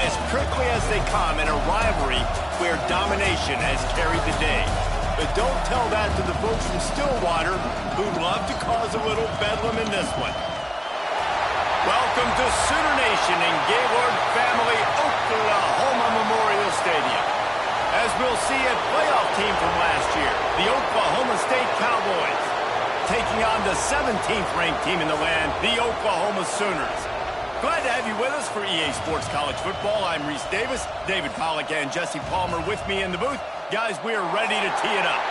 as quickly as they come in a rivalry where domination has carried the day. But don't tell that to the folks from Stillwater who love to cause a little bedlam in this one. Welcome to Sooner Nation in Gaylord Family Oklahoma Memorial Stadium. As we'll see a playoff team from last year, the Oklahoma State Cowboys, taking on the 17th ranked team in the land, the Oklahoma Sooners. Glad to have you with us for EA Sports College Football. I'm Reese Davis, David Pollack and Jesse Palmer with me in the booth. Guys, we are ready to tee it up.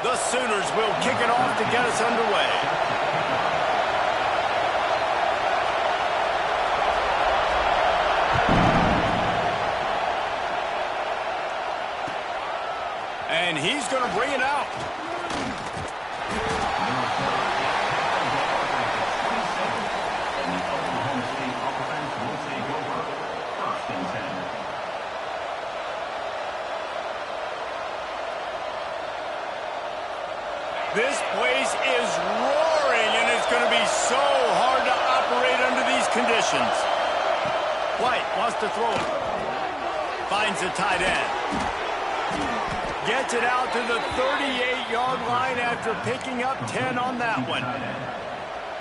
The Sooners will kick it off to get us underway. And he's going to bring it out. This place is roaring, and it's going to be so hard to operate under these conditions. White wants to throw it. Finds the tight end. Gets it out to the 38-yard line after picking up 10 on that one.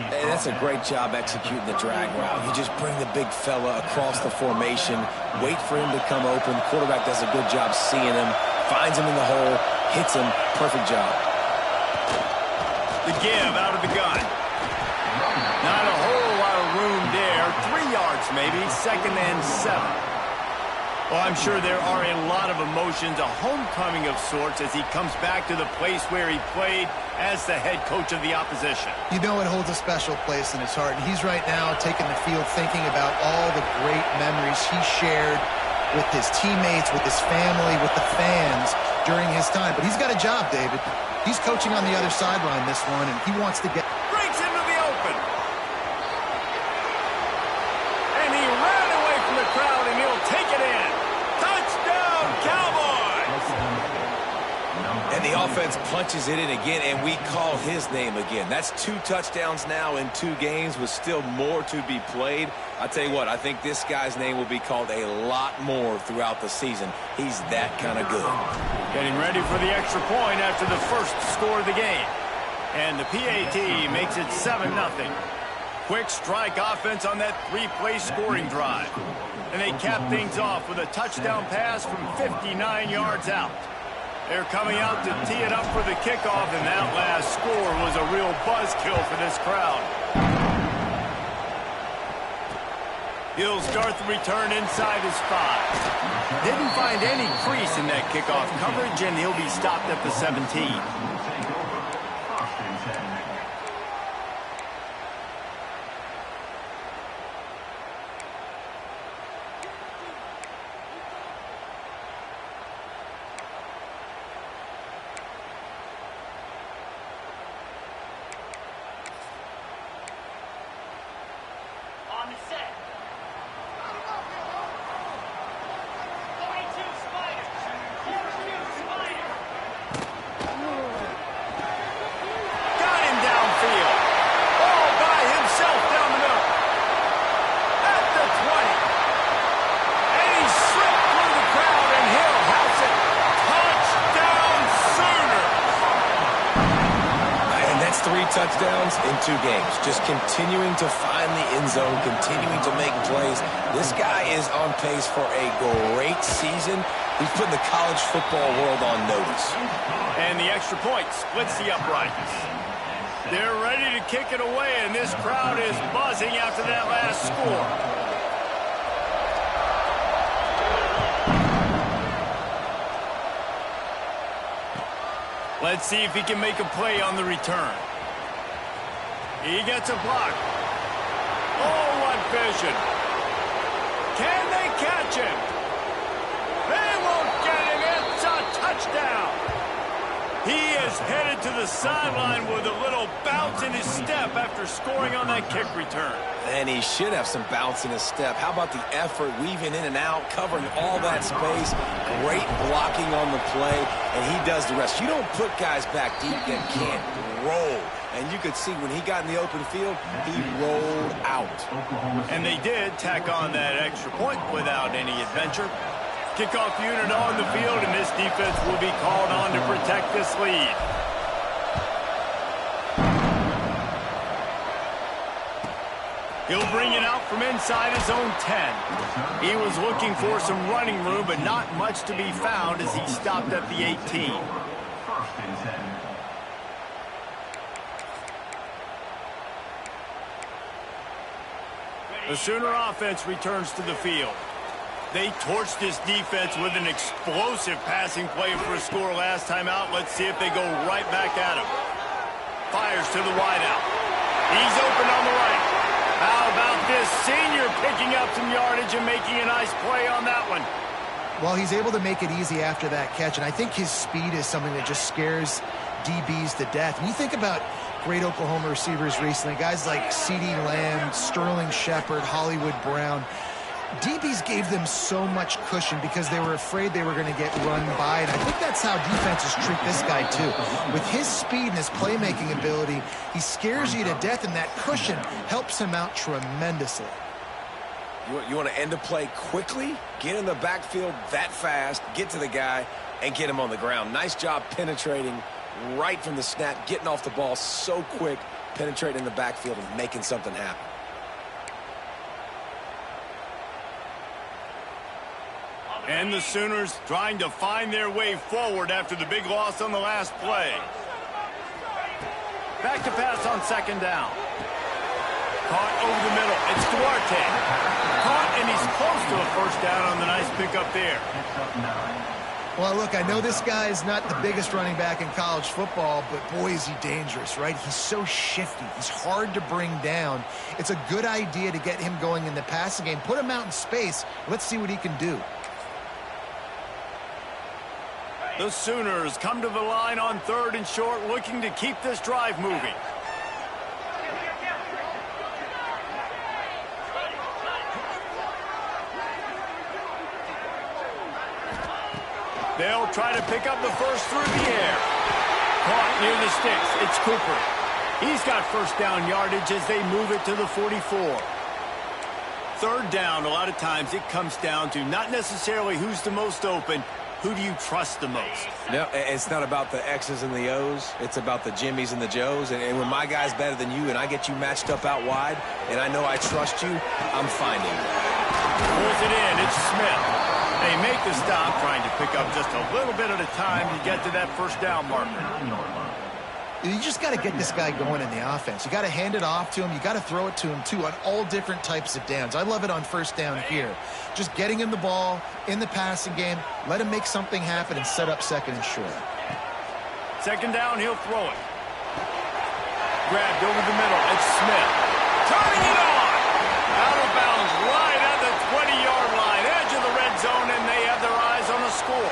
Hey, that's a great job executing the drag route. You just bring the big fella across the formation, wait for him to come open. Quarterback does a good job seeing him, finds him in the hole, hits him. Perfect job. The give out of the gun. Not a whole lot of room there. 3 yards maybe, 2nd and 7. Well, I'm sure there are a lot of emotions, a homecoming of sorts as he comes back to the place where he played as the head coach of the opposition. You know it holds a special place in his heart, and he's right now taking the field thinking about all the great memories he shared with his teammates, with his family, with the fans during his time. But he's got a job, David. He's coaching on the other sideline this one, and he wants to get... Breaks into the open. And he ran away from the crowd, and he'll take it in. Touchdown, Cowboys! And the offense punches it in again, and we call his name again. That's 2 touchdowns now in 2 games with still more to be played. I tell you what, I think this guy's name will be called a lot more throughout the season. He's that kind of good. Getting ready for the extra point after the first score of the game. And the PAT makes it 7-0. Quick strike offense on that 3-play scoring drive. And they cap things off with a touchdown pass from 59 yards out. They're coming out to tee it up for the kickoff, and that last score was a real buzzkill for this crowd. He'll start the return inside his 5. Didn't find any crease in that kickoff coverage, and he'll be stopped at the 17. On the set. 42 Spider. 42 Spider. Got him downfield. All by himself down the middle. At the 20. And he slipped through the crowd, and Hill has it. Touchdown Sooners. And that's 3 touchdowns in 2 games. Just continuing to find the end zone, continuing to make plays. This guy is on pace for a great season. He's putting the college football world on notice. And the extra point splits the uprights. They're ready to kick it away, and this crowd is buzzing after that last score. Let's see if he can make a play on the return. He gets a block. Oh, what vision. Can they catch him? They won't get him. It's a touchdown. He is headed to the sideline with a little bounce in his step after scoring on that kick return. And he should have some bounce in his step. How about the effort, weaving in and out, covering all that space, great blocking on the play, and he does the rest. You don't put guys back deep that can't roll. And you could see when he got in the open field, he rolled out. And they did tack on that extra point without any adventure. Kickoff unit on the field, and this defense will be called on to protect this lead. He'll bring it out from inside his own 10. He was looking for some running room, but not much to be found as he stopped at the 18. The Sooner offense returns to the field. They torched this defense with an explosive passing play for a score last time out. Let's see if they go right back at him. Fires to the wideout. He's open on the right. How about this senior picking up some yardage and making a nice play on that one? Well, he's able to make it easy after that catch, and I think his speed is something that just scares DBs to death. When you think about great Oklahoma receivers recently, guys like CeeDee Lamb, Sterling Shepard, Hollywood Brown, DBs gave them so much cushion because they were afraid they were going to get run by, and I think that's how defenses treat this guy too. With his speed and his playmaking ability, he scares you to death, and that cushion helps him out tremendously. You want to end a play quickly, get in the backfield that fast, get to the guy, and get him on the ground. Nice job penetrating right from the snap, getting off the ball so quick, penetrating in the backfield and making something happen. And the Sooners trying to find their way forward after the big loss on the last play. Back to pass on second down. Caught over the middle. It's Duarte. Caught, and he's close to a first down on the nice pickup there. Well, look, I know this guy is not the biggest running back in college football, but boy, is he dangerous, right? He's so shifty. He's hard to bring down. It's a good idea to get him going in the passing game. Put him out in space. Let's see what he can do. The Sooners come to the line on 3rd and short, looking to keep this drive moving. They'll try to pick up the first through the air. Caught near the sticks. It's Cooper. He's got first down yardage as they move it to the 44. 3rd down, a lot of times it comes down to not necessarily who's the most open, who do you trust the most? No, it's not about the X's and the O's. It's about the Jimmies and the Joes. And when my guy's better than you and I get you matched up out wide and I know I trust you, I'm finding you. Pulls it in. It's Smith. They make the stop, trying to pick up just a little bit at a time to get to that first down marker. You just got to get this guy going in the offense. You got to hand it off to him. You got to throw it to him, too, on all different types of downs. I love it on first down here. Just getting him the ball in the passing game, let him make something happen and set up second and short. Second down, he'll throw it. Grabbed over the middle. It's Smith. Turning it on. Out of bounds right at the 20-yard line. Edge of the red zone, and they have their eyes on the score.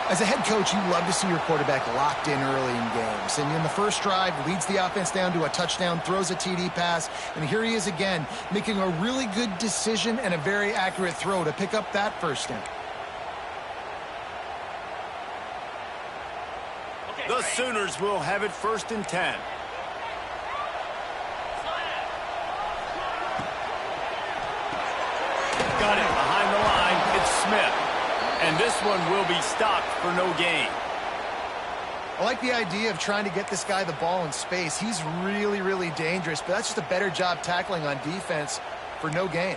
As a head coach, you love to see your quarterback locked in early in games. And in the first drive, leads the offense down to a touchdown, throws a TD pass, and here he is again, making a really good decision and a very accurate throw to pick up that first down. The Sooners will have it 1st and 10. Got it behind the line. It's Smith. And this one will be stopped for no gain. I like the idea of trying to get this guy the ball in space. He's really, really dangerous, but that's just a better job tackling on defense for no gain.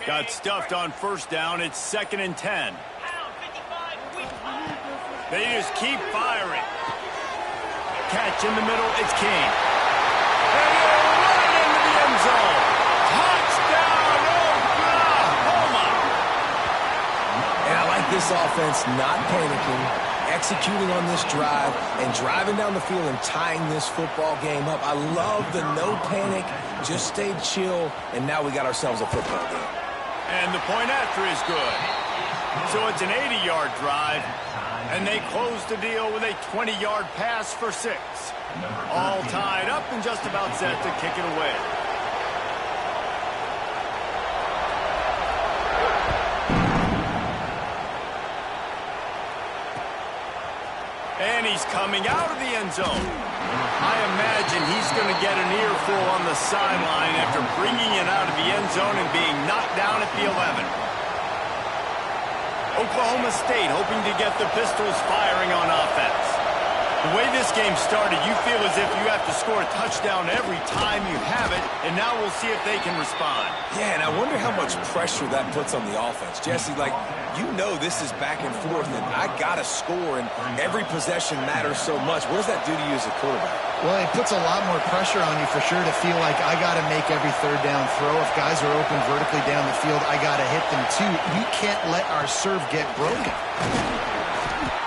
Got stuffed on first down. It's 2nd and 10. They just keep firing. Catch in the middle. It's King. And they're right into the end zone. Touchdown, Oklahoma! And I like this this offense not panicking, executing on this drive, and driving down the field and tying this football game up. I love the no panic, just stay chill, and now we got ourselves a football game. And the point after is good. So it's an 80-yard drive, and they close the deal with a 20-yard pass for 6. All tied up and just about set to kick it away. And he's coming out of the end zone. I imagine he's going to get an earful on the sideline after bringing it out of the end zone and being knocked down at the 11. Oklahoma State hoping to get the Pistols firing on offense. The way this game started, you feel as if you have to score a touchdown every time you have it, and now we'll see if they can respond. Yeah, and I wonder how much pressure that puts on the offense. Jesse, like, you know this is back and forth, and I got to score, and every possession matters so much. What does that do to you as a quarterback? Well, it puts a lot more pressure on you for sure to feel like I got to make every third down throw. If guys are open vertically down the field, I got to hit them too. We can't let our serve get broken.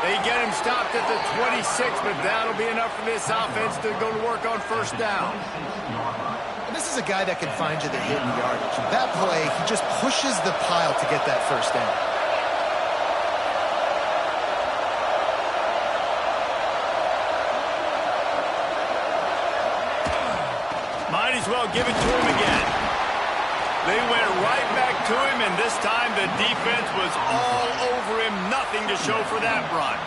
They get him stopped at the 26, but that'll be enough for this offense to go to work on first down. And this is a guy that can find you the hidden yardage. That play, he just pushes the pile to get that first down. Might as well give it to him again. They went right back to him, and this time the defense was all over him. Nothing to show for that run.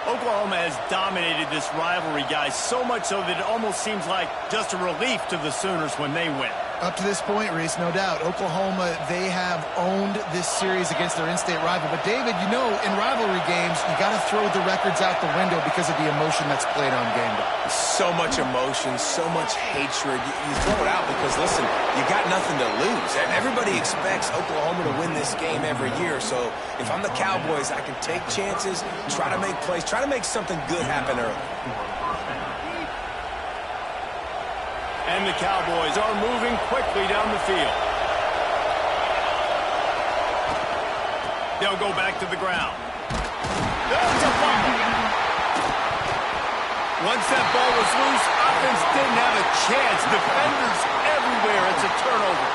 Oklahoma has dominated this rivalry, guys, so much so that it almost seems like just a relief to the Sooners when they win. Up to this point, Reese, no doubt, Oklahoma, they have owned this series against their in-state rival. But, David, you know, in rivalry games, you got to throw the records out the window because of the emotion that's played on game day. So much emotion, so much hatred. You throw it out because, listen, you got nothing to lose. Everybody expects Oklahoma to win this game every year. So if I'm the Cowboys, I can take chances, try to make plays, try to make something good happen early. And the Cowboys are moving quickly down the field. They'll go back to the ground. There's a fumble. Once that ball was loose, offense didn't have a chance. Defenders everywhere. It's a turnover.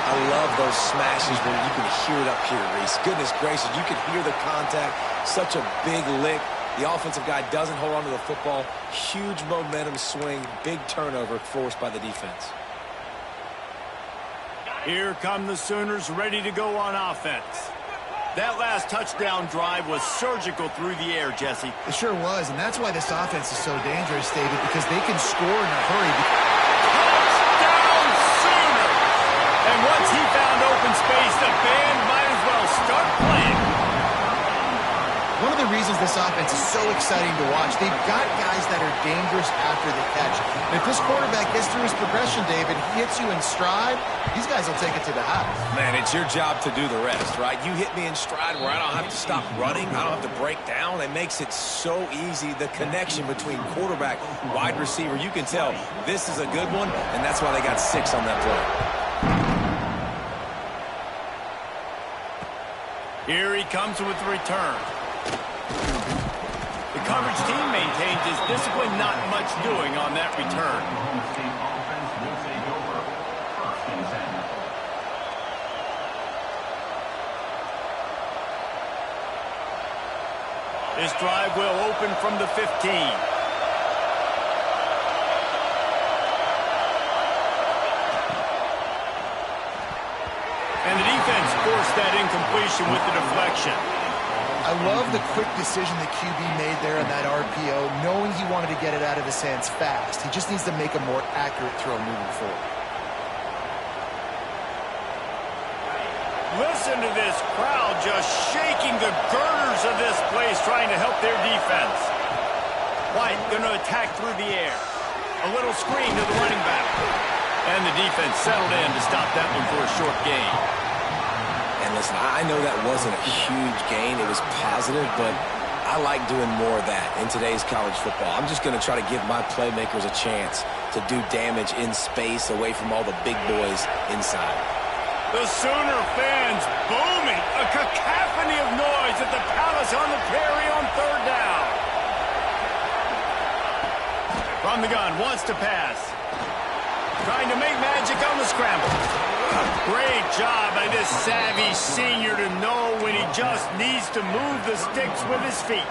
I love those smashes where you can hear it up here, Reese. Goodness gracious, you can hear the contact. Such a big lick. The offensive guy doesn't hold on to the football. Huge momentum swing. Big turnover forced by the defense. Here come the Sooners ready to go on offense. That last touchdown drive was surgical through the air, Jesse. It sure was, and that's why this offense is so dangerous, David, because they can score in a hurry. Touchdown Sooners! And once he found open space, the band might as well start playing. One of the reasons this offense is so exciting to watch, they've got guys that are dangerous after the catch. And if this quarterback gets through his progression, David, he hits you in stride, these guys will take it to the house. Man, it's your job to do the rest, right? You hit me in stride where I don't have to stop running. I don't have to break down. It makes it so easy. The connection between quarterback, wide receiver, you can tell this is a good one, and that's why they got 6 on that play. Here he comes with the return. The coverage team maintains his discipline, not much doing on that return. This drive will open from the 15. And the defense forced that incompletion with the deflection. I love the quick decision the QB made there in that RPO, knowing he wanted to get it out of his hands fast. He just needs to make a more accurate throw moving forward. Listen to this crowd just shaking the girders of this place, trying to help their defense. White going to attack through the air. A little screen to the running back. And the defense settled in to stop that one for a short gain. And listen, I know that wasn't a huge gain. It was positive, but I like doing more of that in today's college football. I'm just going to try to give my playmakers a chance to do damage in space away from all the big boys inside. The Sooner fans booming. A cacophony of noise at the Palace on the Prairie on 3rd down. From the gun, wants to pass. Trying to make magic on the scramble. Great job by this savvy senior to know when he just needs to move the sticks with his feet.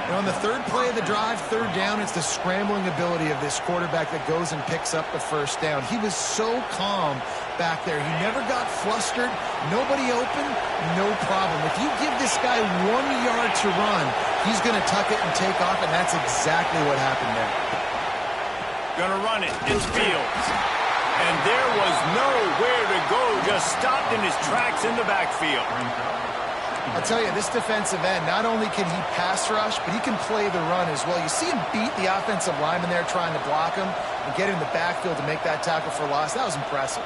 And on the 3rd play of the drive, 3rd down, it's the scrambling ability of this quarterback that goes and picks up the 1st down. He was so calm back there. He never got flustered. Nobody open, no problem. If you give this guy 1 yard to run, he's going to tuck it and take off, and that's exactly what happened there. Gonna run it. It's Fields. And there was nowhere to go. Just stopped in his tracks in the backfield. I'll tell you, this defensive end, not only can he pass rush, but he can play the run as well. You see him beat the offensive lineman there trying to block him and get in the backfield to make that tackle for loss. That was impressive.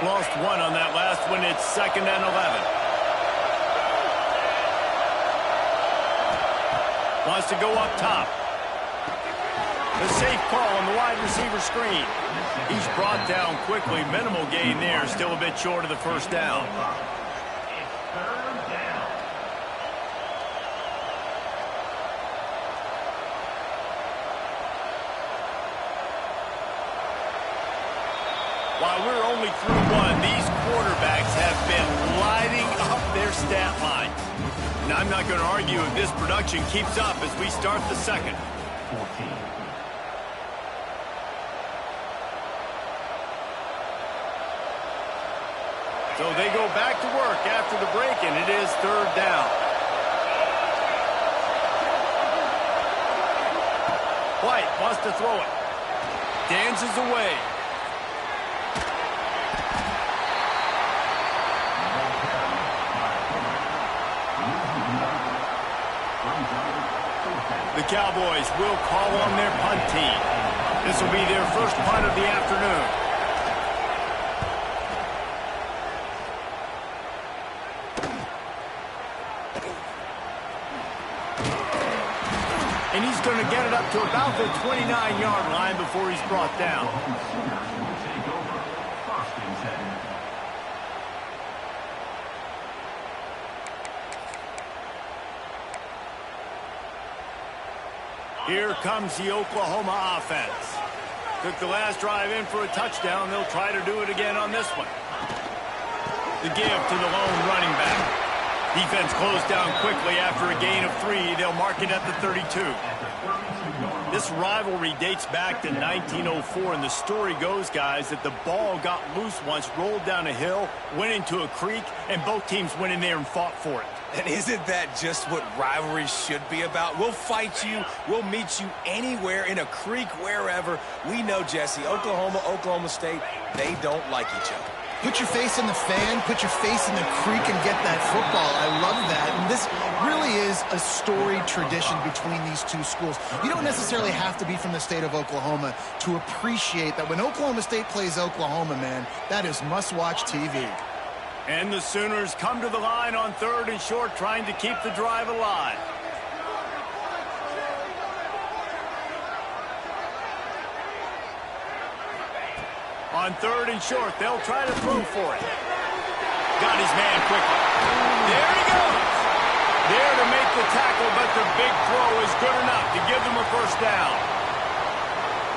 Lost one on that last one. It's 2nd and 11. Wants to go up top. The safe call on the wide receiver screen. He's brought down quickly. Minimal gain there. Still a bit short of the 1st down. While we're only through one, these quarterbacks have been lighting up their stat line. And I'm not going to argue if this production keeps up as we start the 2nd. 14. So they go back to work after the break, and it is 3rd down. White wants to throw it. Dances away. The Cowboys will call on their punt team. This will be their first punt of the afternoon. And he's going to get it up to about the 29-yard line before he's brought down. Here comes the Oklahoma offense. Took the last drive in for a touchdown. They'll try to do it again on this one. The give to the lone running back. Defense closed down quickly after a gain of 3. They'll mark it at the 32. This rivalry dates back to 1904, and the story goes, guys, that the ball got loose once, rolled down a hill, went into a creek, and both teams went in there and fought for it. And isn't that just what rivalry should be about? We'll fight you. We'll meet you anywhere, in a creek, wherever. We know, Jesse, Oklahoma, Oklahoma State, they don't like each other. Put your face in the fan, put your face in the creek and get that football. I love that. And this really is a storied tradition between these two schools. You don't necessarily have to be from the state of Oklahoma to appreciate that when Oklahoma State plays Oklahoma, man, that is must-watch TV. And the Sooners come to the line on 3rd and short, trying to keep the drive alive. On 3rd and short, they'll try to throw for it. Got his man quickly. There he goes. There to make the tackle, but the big throw is good enough to give them a 1st down.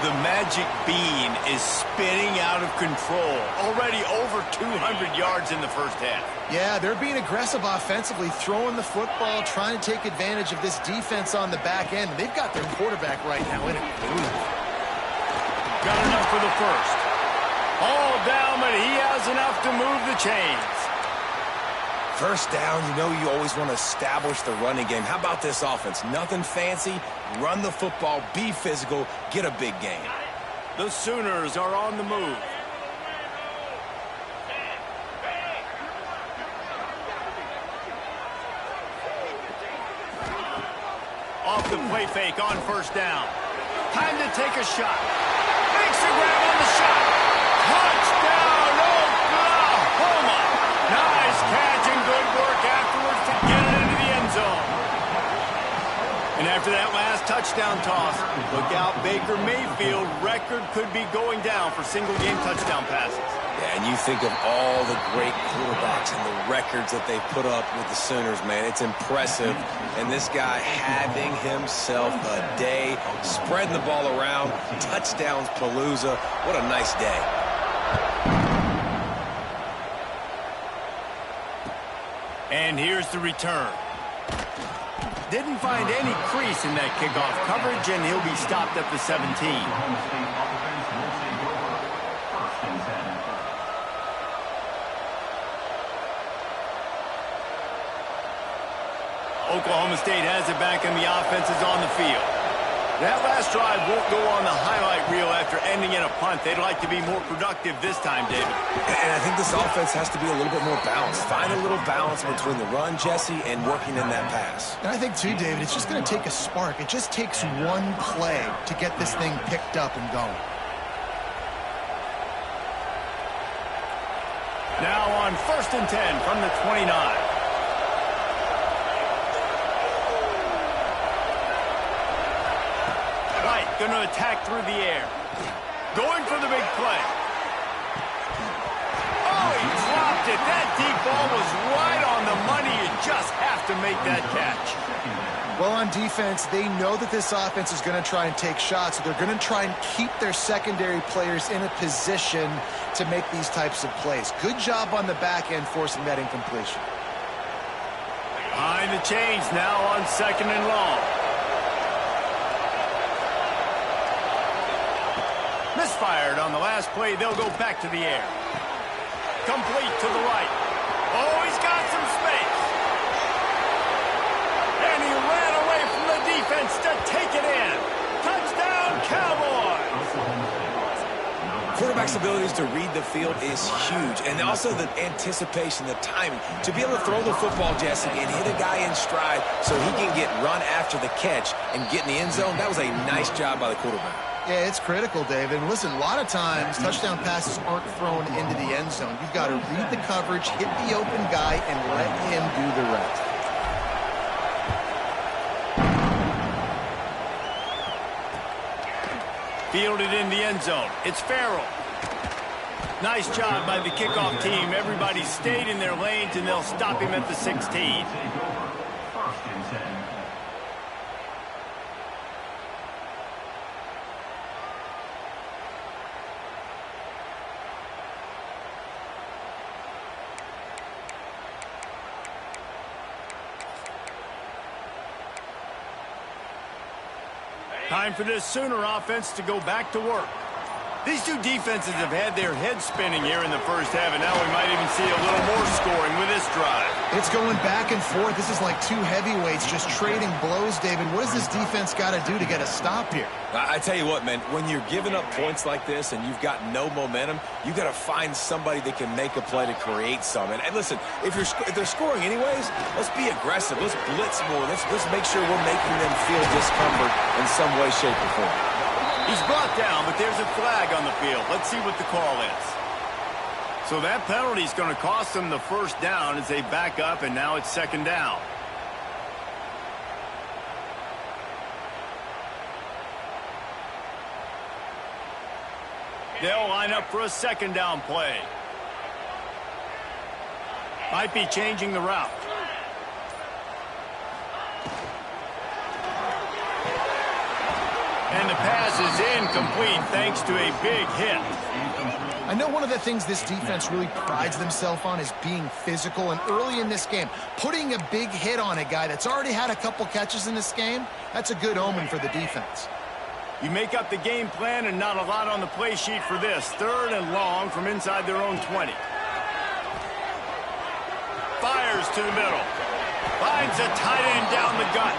The magic bean is spinning out of control. Already over 200 yards in the 1st half. Yeah, they're being aggressive offensively, throwing the football, trying to take advantage of this defense on the back end. They've got their quarterback right now in it. Got enough for the 1st. All down, but he has enough to move the chains. 1st down, you know you always want to establish the running game. How about this offense? Nothing fancy. Run the football, be physical, get a big gain. The Sooners are on the move. Off the play fake on 1st down. Time to take a shot. Makes a grab on the shot. Touchdown, Oklahoma! Nice catch and good work afterwards to get it into the end zone. And after to that last touchdown toss. Look out, Baker Mayfield. Record could be going down for single-game touchdown passes. Yeah, and you think of all the great quarterbacks and the records that they put up with the Sooners, man. It's impressive. And this guy having himself a day, spreading the ball around, touchdowns palooza. What a nice day. And here's the return. Didn't find any crease in that kickoff coverage, and he'll be stopped at the 17. Oklahoma State has it back, and the offense is on the field. That last drive won't go on the highlight reel after ending in a punt. They'd like to be more productive this time, David. And I think this offense has to be a little bit more balanced. Find a little balance between the run, Jesse, and working in that pass. And I think, too, David, it's just going to take a spark. It just takes one play to get this thing picked up and going. Now on 1st and 10 from the 29. Going to attack through the air. Going for the big play. Oh, he dropped it. That deep ball was right on the money. You just have to make that catch. Well, on defense, they know that this offense is going to try and take shots, so they're going to try and keep their secondary players in a position to make these types of plays. Good job on the back end forcing that incompletion. Behind the chains now on 2nd and long. Misfired on the last play. They'll go back to the air. Complete to the right. Oh, he's got some space. And he ran away from the defense to take it in. Touchdown, Cowboys! Quarterback's abilities to read the field is huge. And also the anticipation, the timing. To be able to throw the football, Jesse, and hit a guy in stride so he can get run after the catch and get in the end zone, that was a nice job by the quarterback. Yeah, it's critical, David. And listen, a lot of times touchdown passes aren't thrown into the end zone. You've got to read the coverage, hit the open guy, and let him do the rest. Fielded in the end zone. It's Farrell. Nice job by the kickoff team. Everybody stayed in their lanes, and they'll stop him at the 16. Time for this Sooner offense to go back to work. These two defenses have had their heads spinning here in the first half, and now we might even see a little more scoring with this drive. It's going back and forth. This is like two heavyweights just trading blows, David. What does this defense got to do to get a stop here? I tell you what, man, when you're giving up points like this and you've got no momentum, you got to find somebody that can make a play to create some. And listen, if they're scoring anyways, let's be aggressive. Let's blitz more. Let's make sure we're making them feel discomfort in some way, shape, or form. He's brought down, but there's a flag on the field. Let's see what the call is. So that penalty is going to cost them the first down as they back up, and now it's 2nd down. They'll line up for a 2nd down play. Might be changing the route. And the pass is incomplete thanks to a big hit. I know one of the things this defense really prides themselves on is being physical, and early in this game, putting a big hit on a guy that's already had a couple catches in this game, that's a good omen for the defense. You make up the game plan and not a lot on the play sheet for this. 3rd and long from inside their own 20. Fires to the middle. Finds a tight end down the gut.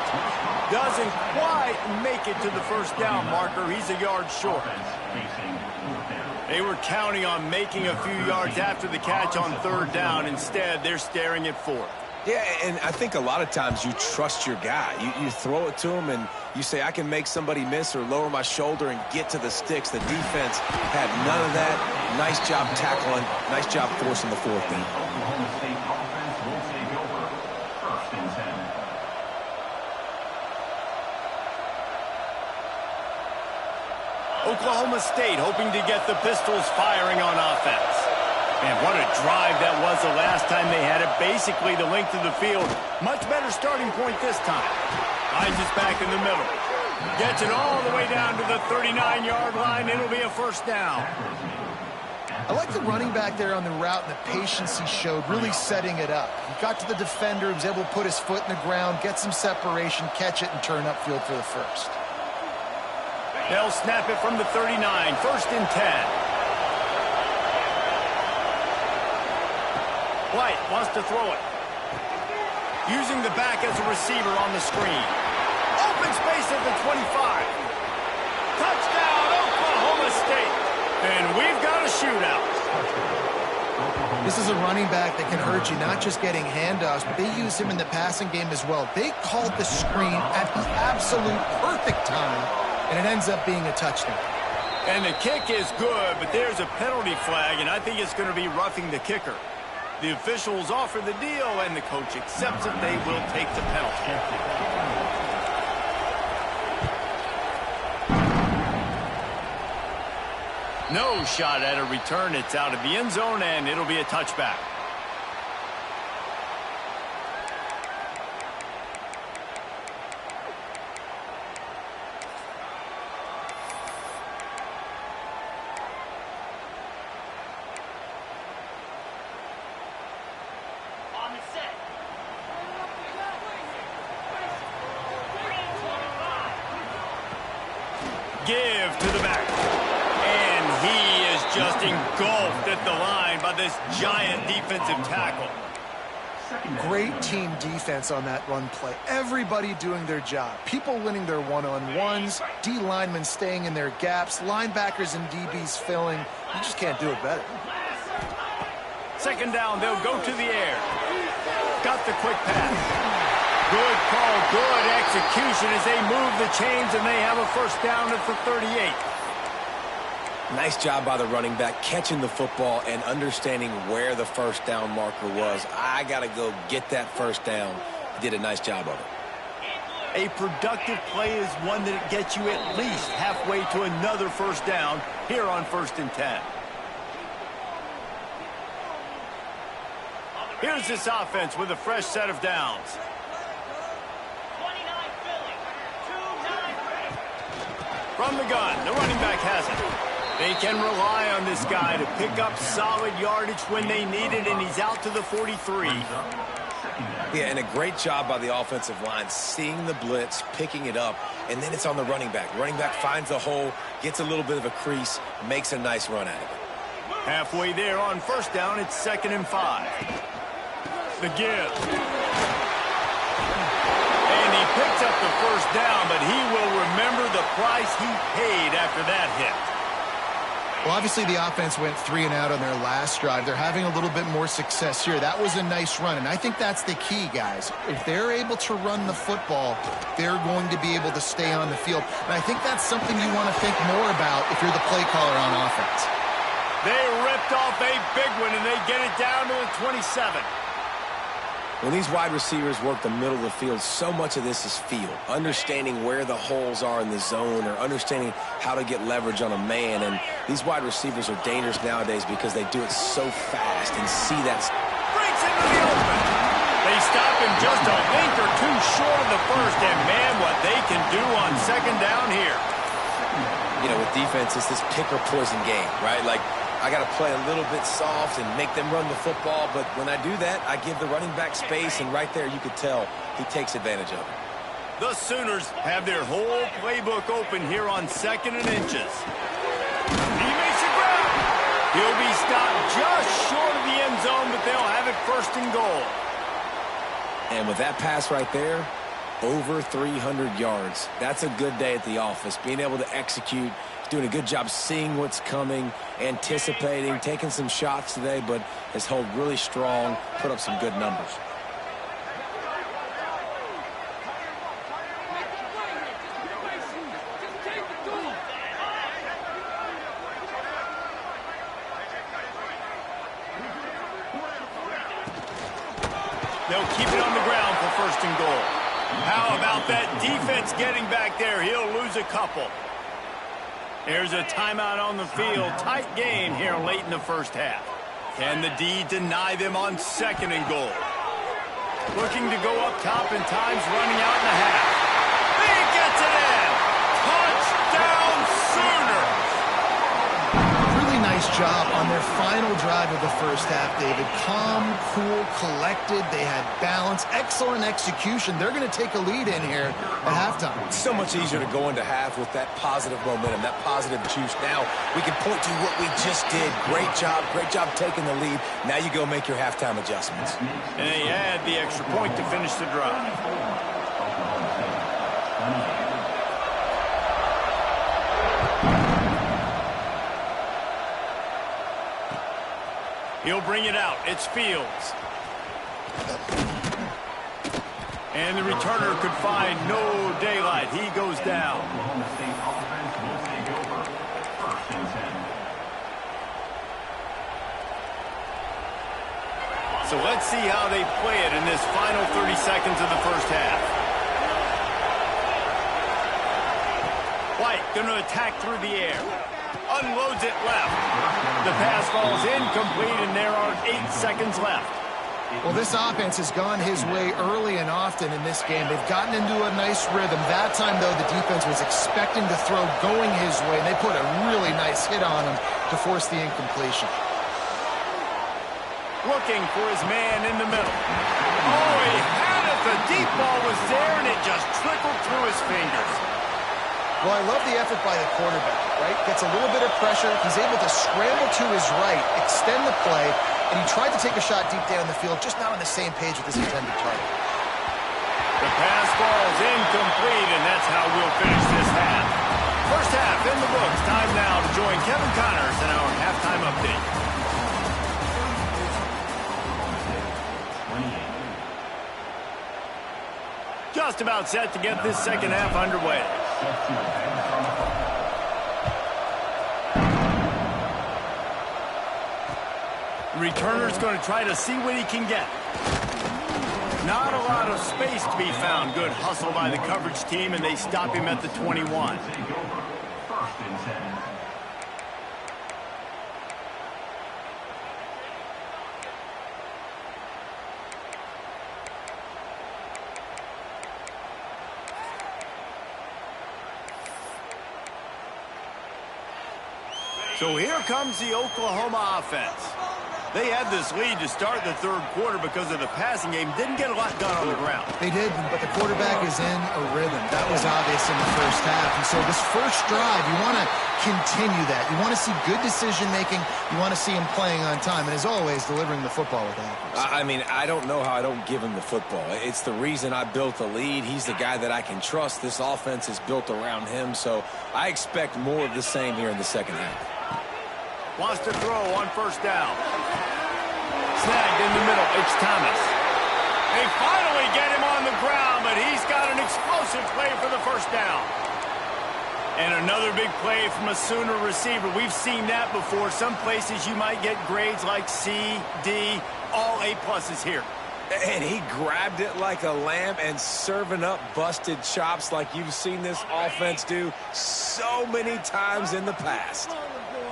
Doesn't quite make it to the first down marker. He's a yard short. They were counting on making a few yards after the catch on 3rd down. Instead, they're staring at 4th. Yeah, and I think a lot of times you trust your guy. You throw it to him and you say, I can make somebody miss or lower my shoulder and get to the sticks. The defense had none of that. Nice job tackling. Nice job forcing the 4th down. Oklahoma State hoping to get the Pistols firing on offense. And what a drive that was the last time they had it, basically the length of the field. Much better starting point this time. Finds us back in the middle. Gets it all the way down to the 39-yard line. It'll be a first down. I like the running back there on the route and the patience he showed, really setting it up. He got to the defender, he was able to put his foot in the ground, get some separation, catch it, and turn upfield for the first. They'll snap it from the 39, first and 10. White wants to throw it. Using the back as a receiver on the screen. Open space at the 25. Touchdown, Oklahoma State. And we've got a shootout. This is a running back that can hurt you, not just getting handoffs, but they use him in the passing game as well. They called the screen at the absolute perfect time, and it ends up being a touchdown. And the kick is good, but there's a penalty flag, and I think it's going to be roughing the kicker. The officials offer the deal, and the coach accepts it. They will take the penalty. No shot at a return. It's out of the end zone, and it'll be a touchback. On the set. Give to the back. And he is just engulfed at the line by this giant defensive tackle. Great team defense on that run play. Everybody doing their job. People winning their one-on-ones, D linemen staying in their gaps, linebackers and DBs filling. You just can't do it better. Second down, they'll go to the air. Got the quick pass. Good call, good execution as they move the chains, and they have a first down at the 38. Nice job by the running back, catching the football and understanding where the first down marker was. I got to go get that first down. He did a nice job of it. A productive play is one that gets you at least halfway to another first down here on 1st and 10. Here's this offense with a fresh set of downs. 29 Philly. 2-9. From the gun, the running back has it. They can rely on this guy to pick up solid yardage when they need it, and he's out to the 43. Yeah, and a great job by the offensive line, seeing the blitz, picking it up, and then it's on the running back. Running back finds a hole, gets a little bit of a crease, makes a nice run out of it. Halfway there on first down, it's 2nd and 5. The give. And he picks up the first down, but he will remember the price he paid after that hit. Well, obviously the offense went 3 and out on their last drive. They're having a little bit more success here. That was a nice run, and I think that's the key, guys. If they're able to run the football, they're going to be able to stay on the field. And I think that's something you want to think more about if you're the play caller on offense. They ripped off a big one, and they get it down to the 27. When these wide receivers work the middle of the field, so much of this is feel. Understanding where the holes are in the zone or understanding how to get leverage on a man. And these wide receivers are dangerous nowadays because they do it so fast and see that. Breaks into the open. They stop him just a length or two short of the first. And, man, what they can do on 2nd down here. You know, with defense, it's this pick or poison game, right? Like, I got to play a little bit soft and make them run the football, but when I do that, I give the running back space, and right there you could tell he takes advantage of it. The Sooners have their whole playbook open here on 2nd and inches. He makes it grab. He'll be stopped just short of the end zone, but they'll have it 1st and goal. And with that pass right there, over 300 yards. That's a good day at the office, being able to execute. Doing a good job seeing what's coming, anticipating, taking some shots today, but has held really strong, put up some good numbers. They'll keep it on the ground for 1st and goal. How about that defense getting back there? He'll lose a couple. There's a timeout on the field. Tight game here late in the first half. Can the D deny them on 2nd and goal? Looking to go up top and time's running out in the half. He gets it in! Touchdown Sooners! Really nice job on their final drive of the first half, David. Calm, cool, collected. They had balance. Excellent execution. They're going to take a lead in here at halftime. It's so much easier to go into half with that positive momentum, that positive juice. Now we can point to what we just did. Great job taking the lead. Now you go make your halftime adjustments. And they add the extra point to finish the drive. He'll bring it out. It's Fields. And the returner could find no daylight. He goes down. So let's see how they play it in this final 30 seconds of the first half. White going to attack through the air. Unloads it left. The pass falls incomplete, and there are 8 seconds left. Well, this offense has gone his way early and often in this game. They've gotten into a nice rhythm. That time, though, the defense was expecting to throw going his way, and they put a really nice hit on him to force the incompletion. Looking for his man in the middle. Oh, he had it. The deep ball was there, and it just trickled through his fingers. Well, I love the effort by the quarterback, right? Gets a little bit of pressure. He's able to scramble to his right, extend the play, and he tried to take a shot deep down the field, just not on the same page with his intended target. The pass falls incomplete, and that's how we'll finish this half. First half in the books. Time now to join Kevin Connors in our halftime update. Just about set to get this second half underway. Returner's going to try to see what he can get. Not a lot of space to be found. Good hustle by the coverage team, and they stop him at the 21. So here comes the Oklahoma offense. They had this lead to start the third quarter because of the passing game. Didn't get a lot done on the ground. They did, but the quarterback is in a rhythm. That was obvious in the first half. And so this first drive, you want to continue that. You want to see good decision-making. You want to see him playing on time. And as always, delivering the football with accuracy. I mean, I don't know how I don't give him the football. It's the reason I built the lead. He's the guy that I can trust. This offense is built around him. So I expect more of the same here in the second half. Wants to throw on first down. Snagged in the middle. It's Thomas. They finally get him on the ground, but he's got an explosive play for the first down. And another big play from a Sooner receiver. We've seen that before. Some places you might get grades like C, D, all A-pluses here. And he grabbed it like a lamb and serving up busted chops like you've seen this offense do so many times in the past.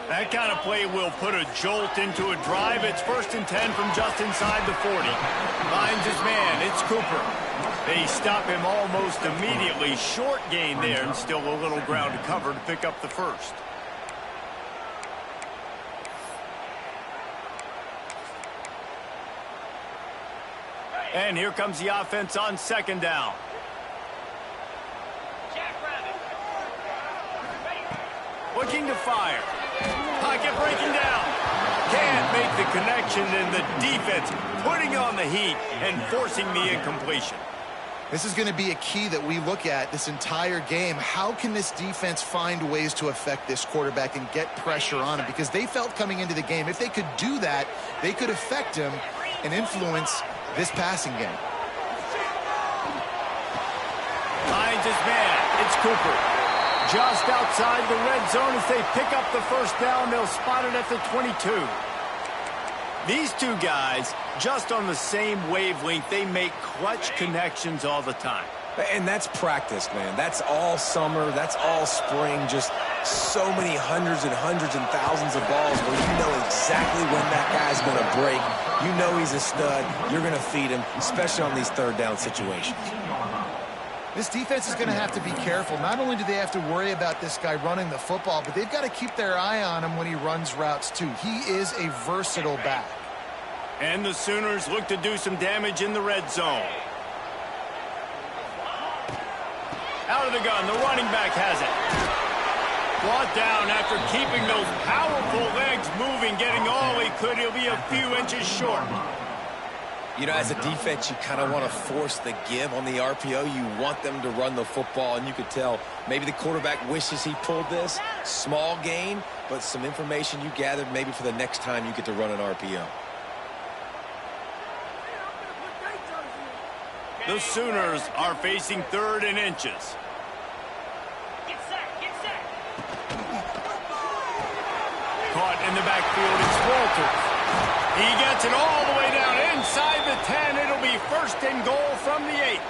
That kind of play will put a jolt into a drive. It's 1st and 10 from just inside the 40. Finds his man. It's Cooper. They stop him almost immediately. Short gain there, and still a little ground to cover to pick up the first. And here comes the offense on second down. Looking to fire. Pocket breaking down. Can't make the connection, and the defense putting on the heat and forcing the incompletion. This is going to be a key that we look at this entire game. How can this defense find ways to affect this quarterback and get pressure on him? Because they felt coming into the game, if they could do that, they could affect him and influence this passing game. Finds his man. It's Cooper. Just outside the red zone as they pick up the first down. They'll spot it at the 22. These two guys, just on the same wavelength, they make clutch connections all the time. And that's practice, man. That's all summer. That's all spring. Just so many hundreds and thousands of balls where you know exactly when that guy's going to break. You know he's a stud. You're going to feed him, especially on these third down situations. This defense is going to have to be careful. Not only do they have to worry about this guy running the football, but they've got to keep their eye on him when he runs routes too. He is a versatile back. And the Sooners look to do some damage in the red zone. Out of the gun, the running back has it. Brought down after keeping those powerful legs moving, getting all he could. He'll be a few inches short. You know, as a defense, you kind of want to force the give on the RPO. You want them to run the football, and you could tell maybe the quarterback wishes he pulled this. Small gain, but some information you gathered maybe for the next time you get to run an RPO. The Sooners are facing 3rd and inches. Get set, get set. Caught in the backfield, it's Walters. He gets it all the way down inside the 10. It'll be 1st and goal from the 8.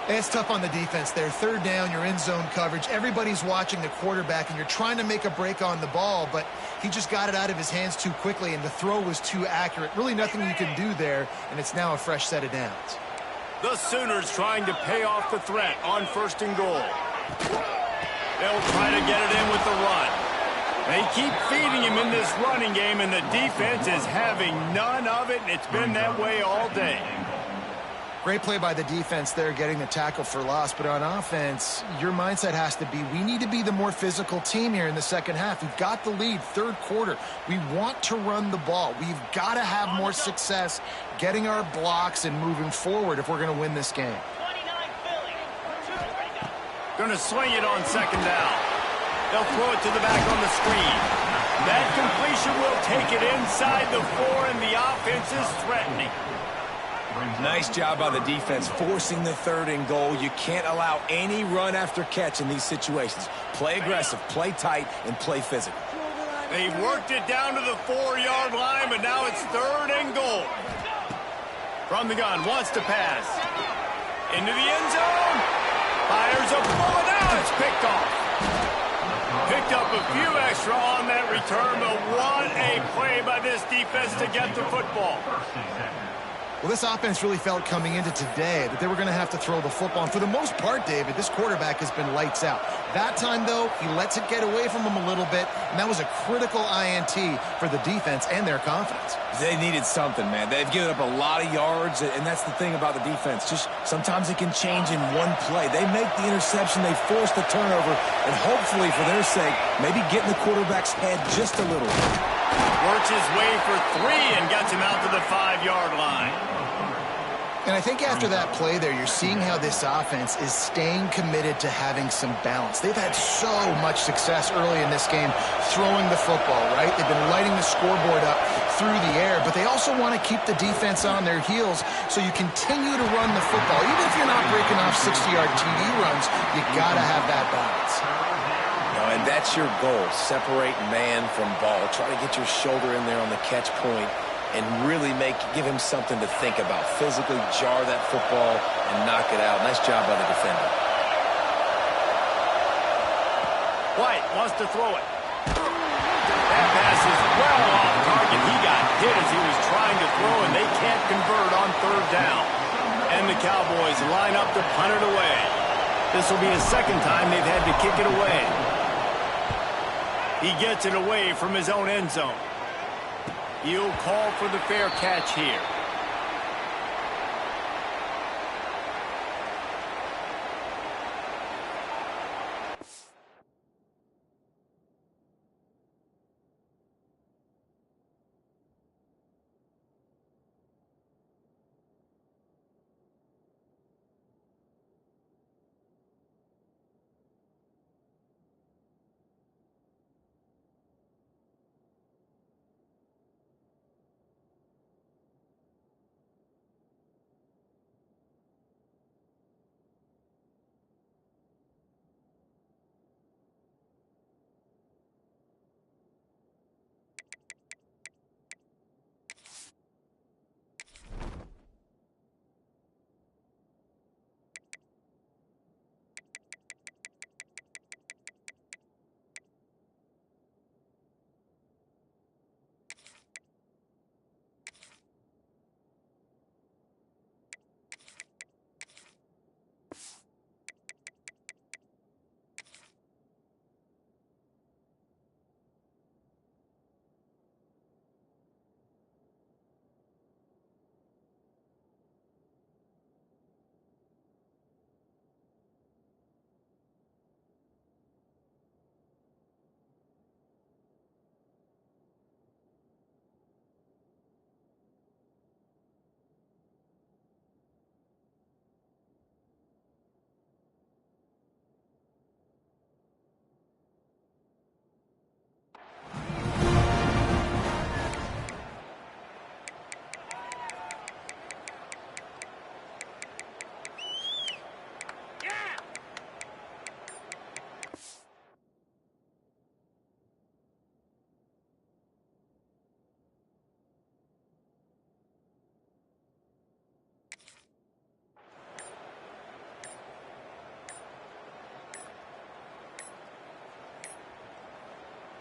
It's tough on the defense there. 3rd down, you're in zone coverage. Everybody's watching the quarterback, and you're trying to make a break on the ball, but he just got it out of his hands too quickly, and the throw was too accurate. Really nothing you can do there, and it's now a fresh set of downs. The Sooners trying to pay off the threat on 1st and goal. They'll try to get it in with the run. They keep feeding him in this running game, and the defense is having none of it, and it's been that way all day. Great play by the defense there, getting the tackle for loss. But on offense, your mindset has to be, we need to be the more physical team here in the second half. We've got the lead, 3rd quarter. We want to run the ball. We've got to have more success getting our blocks and moving forward if we're going to win this game. 29 Philly. Going to swing it on 2nd down. They'll throw it to the back on the screen. That completion will take it inside the 4, and the offense is threatening. Nice job by the defense forcing the 3rd and goal. You can't allow any run after catch in these situations. Play aggressive, play tight, and play physical. They've worked it down to the 4-yard line, but now it's 3rd and goal. From the gun, wants to pass. Into the end zone. Fires a bullet. Now it's picked off. Picked up a few extra on that return, but what a play by this defense to get the football. Well, this offense really felt coming into today that they were going to have to throw the football. And for the most part, David, this quarterback has been lights out. That time, though, he lets it get away from him a little bit, and that was a critical INT for the defense and their confidence. They needed something, man. They've given up a lot of yards, and that's the thing about the defense. Just sometimes it can change in one play. They make the interception, they force the turnover, and hopefully, for their sake, maybe get in the quarterback's head just a little. Works his way for 3 and gets him out to the 5-yard line. And I think after that play there, you're seeing how this offense is staying committed to having some balance. They've had so much success early in this game throwing the football, right? They've been lighting the scoreboard up through the air, but they also want to keep the defense on their heels, so you continue to run the football. Even if you're not breaking off 60-yard TD runs, you got to have that balance. And that's your goal. Separate man from ball. Try to get your shoulder in there on the catch point and really give him something to think about. Physically jar that football and knock it out. Nice job by the defender. White wants to throw it. That pass is well off target. He got hit as he was trying to throw, and they can't convert on 3rd down. And the Cowboys line up to punt it away. This will be the 2nd time they've had to kick it away. He gets it away from his own end zone. He'll call for the fair catch here.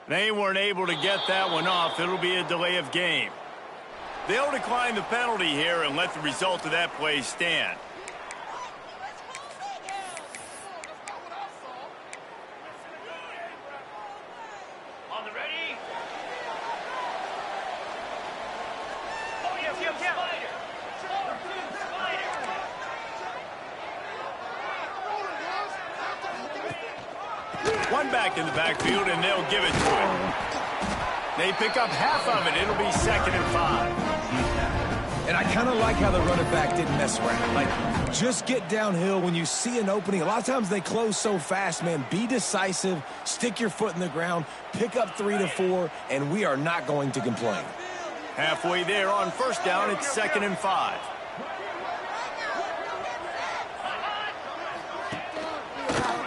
They weren't able to get that one off. It'll be a delay of game. They'll decline the penalty here and let the result of that play stand. On the ready. Oh, yes, yes, yes. One back in the backfield, and they'll give it to him. They pick up half of it. It'll be 2nd and 5. And I kind of like how the running back didn't mess around. Like, just get downhill when you see an opening. A lot of times they close so fast, man. Be decisive, stick your foot in the ground, pick up 3 to 4, and we are not going to complain. Halfway there on 1st down, it's 2nd and 5.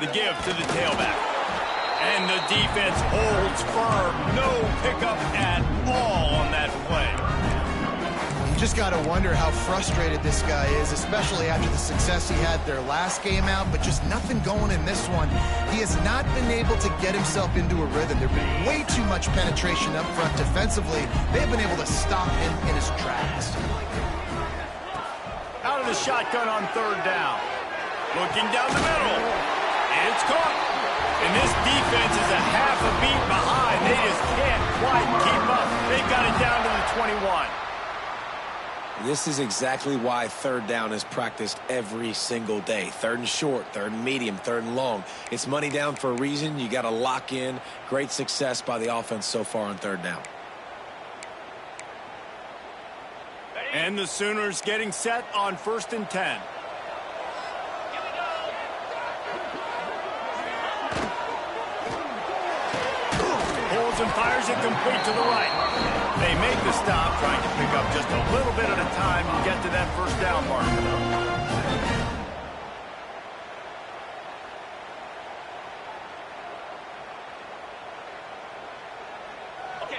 The give to the tailback. And the defense holds firm. No pickup at all on that play. You just got to wonder how frustrated this guy is, especially after the success he had their last game out, but just nothing going in this one. He has not been able to get himself into a rhythm. There's been way too much penetration up front defensively. They've been able to stop him in his tracks. Out of the shotgun on 3rd down. Looking down the middle. And it's caught. And this defense is a half a beat behind. They just can't quite keep up. They've got it down to the 21. This is exactly why 3rd down is practiced every single day. 3rd and short, 3rd and medium, 3rd and long. It's money down for a reason. You got to lock in. Great success by the offense so far on 3rd down. And the Sooners getting set on 1st and 10. And fires it complete to the right. They make the stop, trying to pick up just a little bit at a time to get to that 1st down mark.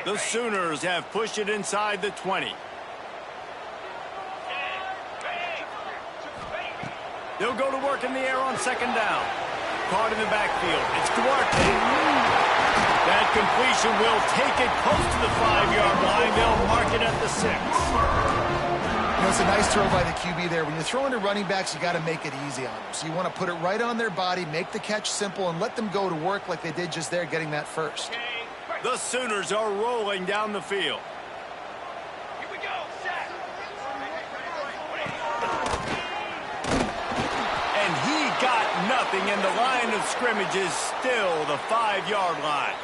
The Sooners have pushed it inside the 20. They'll go to work in the air on 2nd down. Caught in the backfield. It's Duarte. That completion will take it close to the 5-yard line. They'll mark it at the 6. You know, it's a nice throw by the QB there. When you're throwing to running backs, you got to make it easy on them. So you want to put it right on their body, make the catch simple, and let them go to work like they did just there, getting that first. The Sooners are rolling down the field. Here we go. Set. And he got nothing, and the line of scrimmage is still the 5-yard line.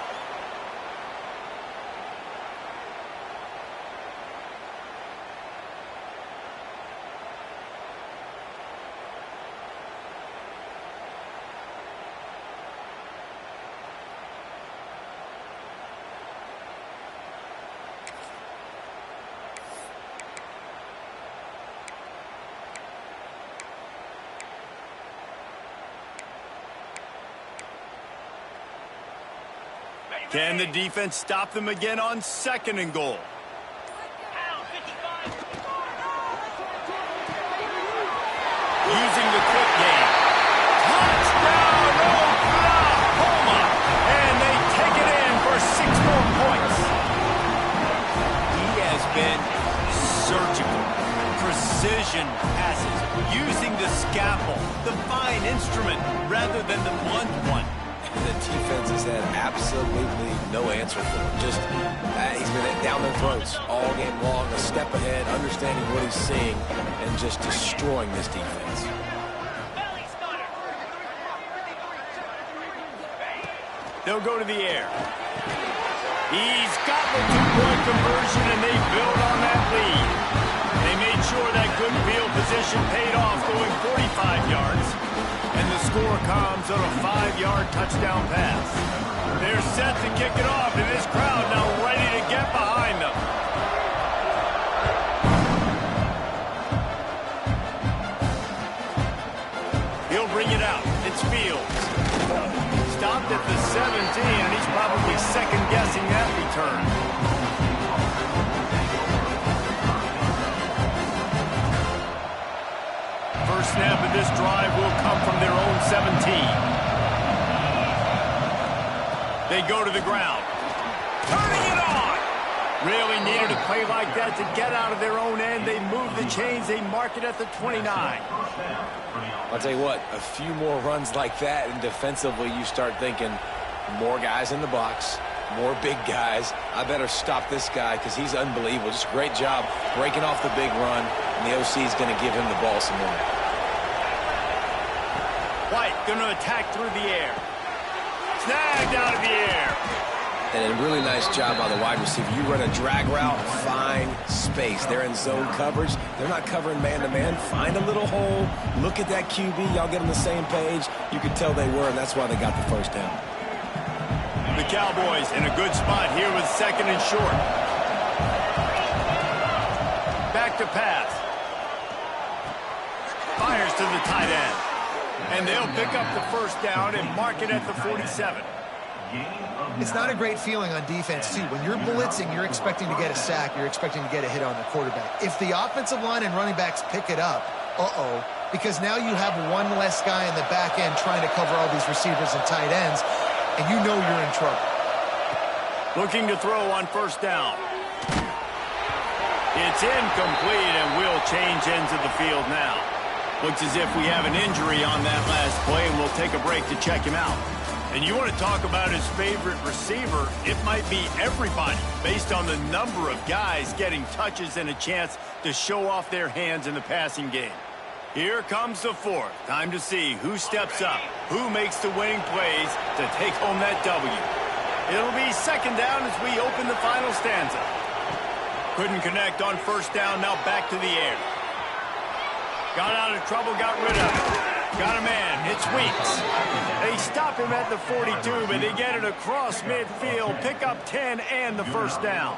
Can the defense stop them again on 2nd and goal? Using the quick game. Touchdown, Oklahoma! And they take it in for 6 more points. He has been surgical. Precision passes. Using the scalpel, the fine instrument, rather than the blunt one. The defense has had absolutely no answer for him. Just, he's been down their throats all game long, a step ahead, understanding what he's seeing, and just destroying this defense. They'll go to the air. He's got the 2-point conversion, and they build on that lead. They made sure that good field position paid off, going 45 yards. And the score comes on a 5-yard touchdown pass. They're set to kick it off, and this crowd now ready to get behind them. He'll bring it out. It's Fields. Stopped at the 17, and he's probably second-guessing that return. First snap of this drive will come from their own 17. They go to the ground. turning it on. Really needed a play like that to get out of their own end. They move the chains. They mark it at the 29. I'll tell you what, a few more runs like that, and defensively you start thinking more guys in the box, more big guys. I better stop this guy because he's unbelievable. Just a great job breaking off the big run, and the OC is going to give him the ball some more. White going to attack through the air. Snagged out of the air. And a really nice job by the wide receiver. You run a drag route, find space. They're in zone coverage. They're not covering man-to-man. Find a little hole. Look at that QB. Y'all get on the same page. You can tell they were, and that's why they got the first down. The Cowboys in a good spot here with 2nd and short. Back to pass. Fires to the tight end. And they'll pick up the first down and mark it at the 47. It's not a great feeling on defense, too. When you're blitzing, you're expecting to get a sack. You're expecting to get a hit on the quarterback. If the offensive line and running backs pick it up, because now you have one less guy in the back end trying to cover all these receivers and tight ends, and you know you're in trouble. Looking to throw on first down. It's incomplete, and we'll change ends of the field now. Looks as if we have an injury on that last play, and we'll take a break to check him out. And you want to talk about his favorite receiver, it might be everybody, based on the number of guys getting touches and a chance to show off their hands in the passing game. Here comes the fourth. Time to see who steps up, who makes the winning plays to take home that W. It'll be 2nd down as we open the final stanza. Couldn't connect on first down, now back to the air. Got out of trouble, got rid of it. Got a man, it's Weeks. They stop him at the 42, but they get it across midfield, pick up 10 and the first down.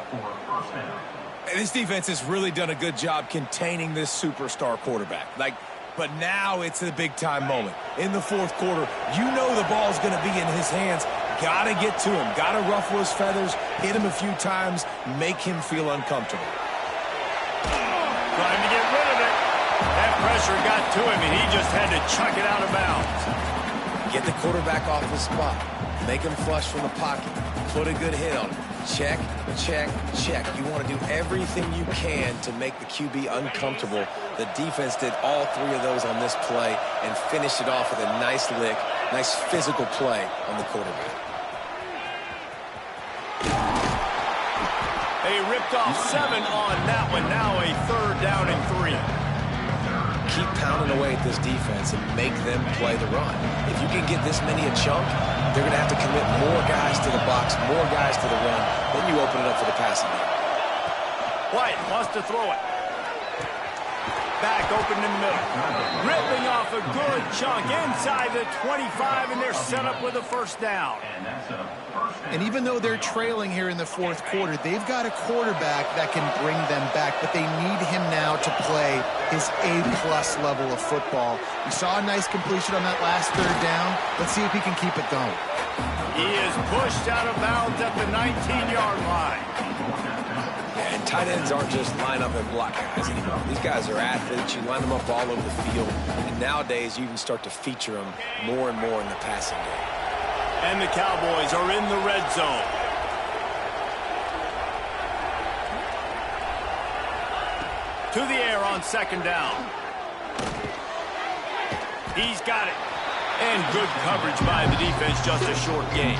This defense has really done a good job containing this superstar quarterback. But now it's a big-time moment. In the fourth quarter, you know the ball's going to be in his hands. Got to get to him. Got to ruffle his feathers, hit him a few times, make him feel uncomfortable. Trying to get rid of it. That pressure got to him, and he just had to chuck it out of bounds. Get the quarterback off his spot. Make him flush from the pocket. Put a good hit on him. Check, check, check. You want to do everything you can to make the QB uncomfortable. The defense did all 3 of those on this play and finished it off with a nice lick, nice physical play on the quarterback. They ripped off 7 on that one. Now a 3rd down and 3. Keep pounding away at this defense and make them play the run. If you can get this many a chunk, they're going to have to commit more guys to the box, more guys to the run. Then you open it up for the passing game. White wants to throw it. Back open in the middle. Ripping off a good chunk inside the 25, and they're set up with a first down. And even though they're trailing here in the fourth quarter, they've got a quarterback that can bring them back, but they need him now to play his A-plus level of football. We saw a nice completion on that last 3rd down. Let's see if he can keep it going. He is pushed out of bounds at the 19-yard line. Yeah, and tight ends aren't just line up and block guys anymore. These guys are athletes. You line them up all over the field. And nowadays, you can start to feature them more and more in the passing game. And the Cowboys are in the red zone. To the air on 2nd down. He's got it. And good coverage by the defense, just a short gain.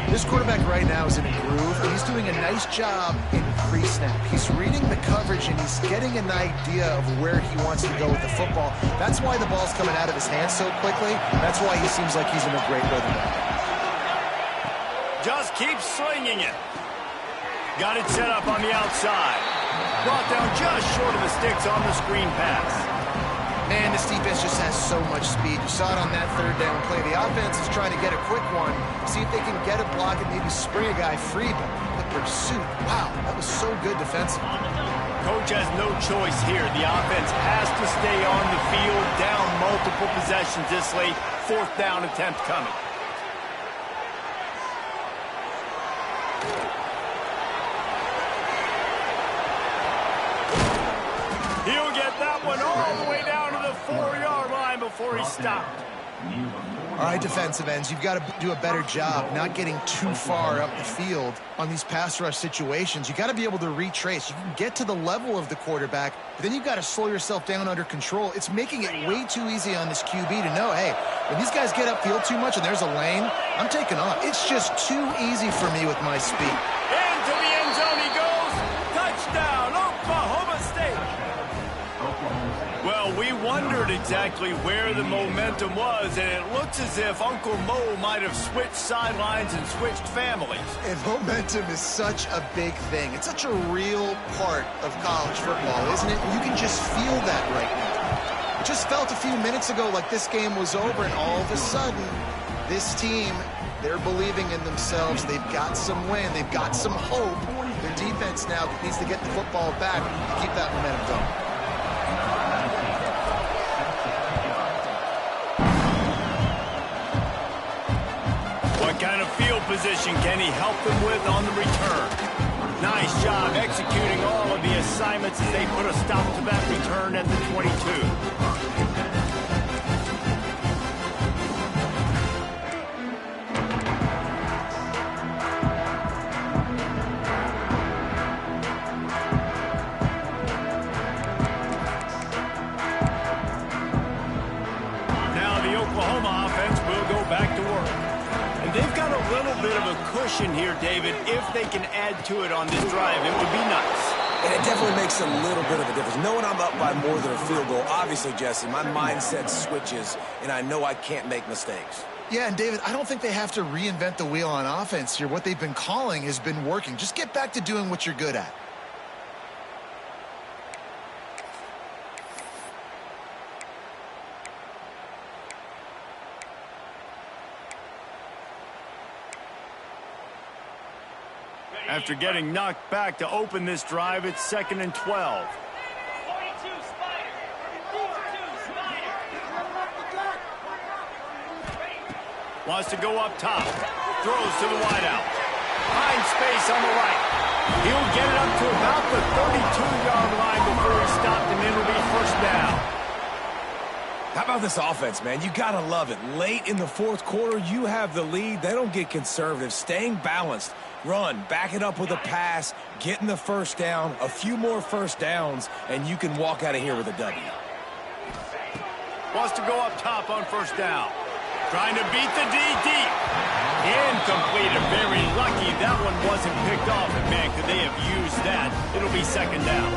This quarterback right now is in a groove, and he's doing a nice job in pre-snap. He's reading the coverage, and he's getting an idea of where he wants to go with the football. That's why the ball's coming out of his hands so quickly. That's why he seems like he's in a great rhythm. Just keep slinging it. Got it set up on the outside. Brought down just short of the sticks on the screen pass. Man, this defense just has so much speed. You saw it on that 3rd down play. The offense is trying to get a quick one, see if they can get a block and maybe spring a guy free, but the pursuit, wow, that was so good defensively. Coach has no choice here. The offense has to stay on the field, down multiple possessions this late. 4th down attempt coming. He'll get that one all the way down to the 4-yard line before he's stopped. All right, defensive ends, you've got to do a better job not getting too far up the field on these pass rush situations. You got to be able to retrace. You can get to the level of the quarterback, but then you've got to slow yourself down under control. It's making it way too easy on this QB to know, hey, when these guys get upfield too much and there's a lane, I'm taking off. It's just too easy for me with my speed. Into the end zone he goes. Touchdown, Oklahoma State. Well, we wondered exactly where the momentum was, and it looks as if Uncle Mo might have switched sidelines and switched families. And momentum is such a big thing. It's such a real part of college football, isn't it? You can just feel that right now. It just felt a few minutes ago like this game was over, and all of a sudden, this team, they're believing in themselves. They've got some wind. They've got some hope. Their defense now needs to get the football back to keep that momentum going. What kind of field position can he help them with on the return? Nice job executing all of the assignments as they put a stop to that return at the 22. Oklahoma offense will go back to work. And they've got a little bit of a cushion here, David. If they can add to it on this drive, it would be nice. And it definitely makes a little bit of a difference. Knowing I'm up by more than a field goal, obviously, Jesse, my mindset switches, and I know I can't make mistakes. Yeah, and David, I don't think they have to reinvent the wheel on offense here. What they've been calling has been working. Just get back to doing what you're good at. After getting knocked back to open this drive, it's 2nd and 12. 42 Spider. 42 Spider. Wants to go up top. Throws to the wideout. Finds space on the right. He'll get it up to about the 32-yard line before he's stopped, and then it'll be first down. How about this offense, man? You got to love it. Late in the fourth quarter, you have the lead. They don't get conservative. Staying balanced. Run, back it up with a pass, getting the first down, a few more first downs, and you can walk out of here with a W. Wants to go up top on first down. Trying to beat the D deep. Incomplete, and very lucky that one wasn't picked off. And man, could they have used that? It'll be 2nd down.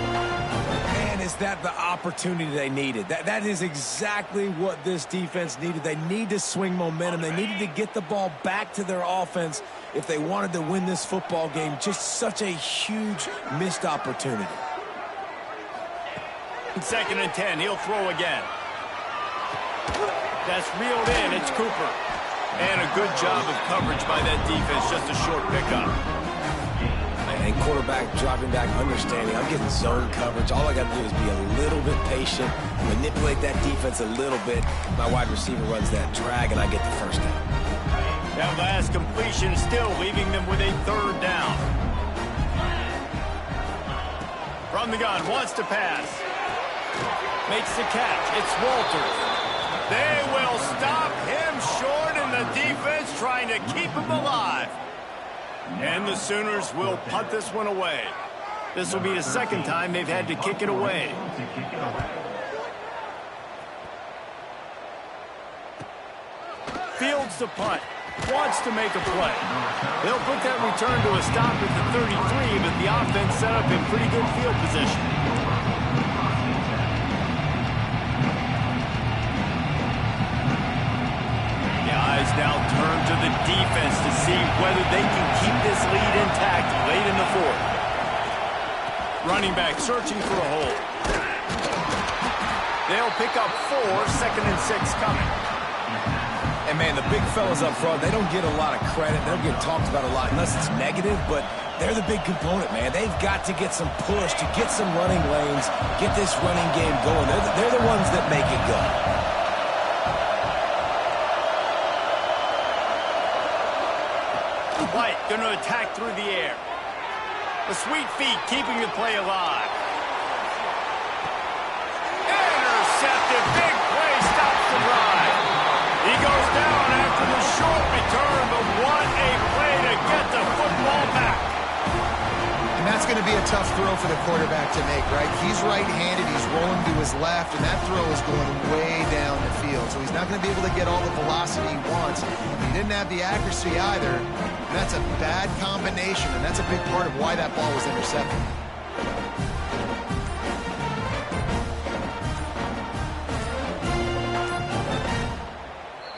Man, is that the opportunity they needed? That is exactly what this defense needed. They need to swing momentum. They needed to get the ball back to their offense if they wanted to win this football game. Just such a huge missed opportunity. 2nd and 10. He'll throw again. That's reeled in. It's Cooper. And a good job of coverage by that defense. Just a short pickup. And quarterback dropping back, understanding I'm getting zone coverage. All I got to do is be a little bit patient, manipulate that defense a little bit. My wide receiver runs that drag, and I get the first down. That last completion still leaving them with a 3rd down. From the gun, wants to pass. Makes the catch. It's Walters. They will stop him short, and the defense trying to keep him alive. And the Sooners will punt this one away. This will be the 2nd time they've had to kick it away. Fields the punt. Wants to make a play. They'll put that return to a stop at the 33, but the offense set up in pretty good field position. The eyes now turn to the defense to see whether they can keep this lead intact late in the 4th. Running back searching for a hole. They'll pick up 4, 2nd and 6 coming. And, man, the big fellas up front, they don't get a lot of credit. They don't get talked about a lot unless it's negative, but they're the big component, man. They've got to get some push, to get some running lanes, get this running game going. They're the ones that make it go. White going to attack through the air. The sweet feet keeping the play alive. Intercepted. Big play stops the drive. He That's going to be a tough throw for the quarterback to make, right? He's right-handed, he's rolling to his left, and that throw is going way down the field. So he's not going to be able to get all the velocity he wants. He didn't have the accuracy either. And that's a bad combination, and that's a big part of why that ball was intercepted.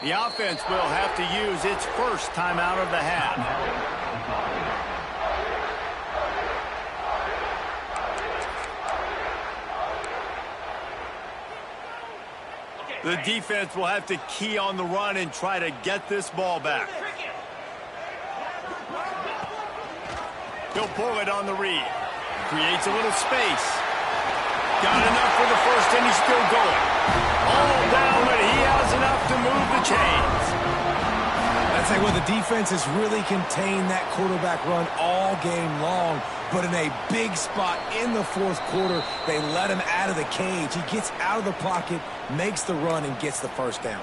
The offense will have to use its first timeout of the half. The defense will have to key on the run and try to get this ball back. He'll pull it on the read. Creates a little space. Got enough for the first, and he's still going. All down, but he has enough to move the chains. I'd say, well, the defense has really contained that quarterback run all game long, but in a big spot in the fourth quarter, they let him out of the cage. He gets out of the pocket, makes the run, and gets the first down.